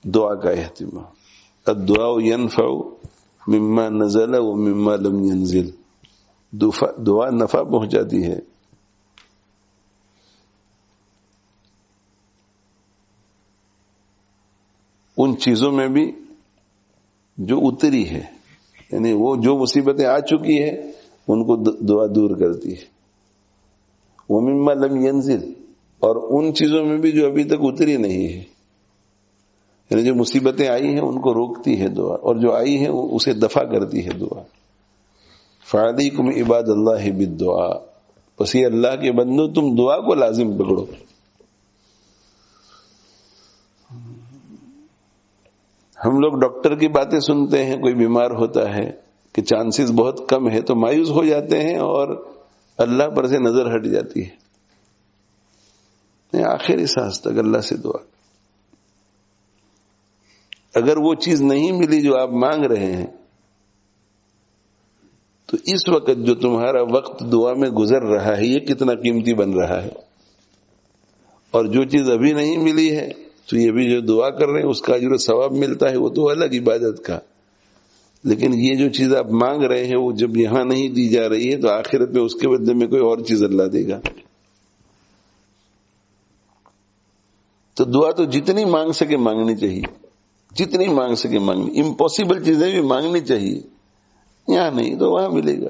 دعا کا اہتمام. الدعاء ينفع مما نزل ومما لم ينزل. دعا نفع پہنچاتی ہے. ان چیزوں میں بھی جو اتری ہے، یعنی وہ جو مصیبتیں آ چکی ہے ان کو دعا دور کرتی ہے. وَمِمَّا لَمْ يَنزِلْ، اور ان چیزوں میں بھی جو ابھی تک اتری نہیں ہے، یعنی جو مصیبتیں آئی ہیں ان کو روکتی ہے دعا، اور جو آئی ہیں اسے دفع کرتی ہے دعا. فَعَلَيْكُمْ عِبَادَ اللَّهِ بِالدُّعَاء، پس یہ اللہ کے بندو تم دعا کو لازم پکڑو. ہم لوگ ڈاکٹر کی باتیں سنتے ہیں، کوئی بیمار ہوتا ہے کہ چانسز بہت کم ہے تو مایوس ہو جاتے ہیں اور اللہ پر سے نظر ہٹ جاتی ہے. آخری سانس تک اللہ سے دعا. اگر وہ چیز نہیں ملی جو آپ مانگ رہے ہیں تو اس وقت جو تمہارا وقت دعا میں گزر رہا ہے یہ کتنا قیمتی بن رہا ہے. اور جو چیز ابھی نہیں ملی ہے تو یہ بھی جو دعا کر رہے ہیں اس کا اجر و ثواب ملتا ہے، وہ تو الگ عبادت کا. لیکن یہ جو چیز آپ مانگ رہے ہیں وہ جب یہاں نہیں دی جا رہی ہے تو آخرت میں اس کے بدلے میں کوئی اور چیز اللہ دے گا. تو دعا تو جتنی مانگ سکے مانگنی چاہیے، جتنی مانگ سکے مانگنی. امپاسبل چیزیں بھی مانگنی چاہیے، یہاں نہیں تو وہاں ملے گا.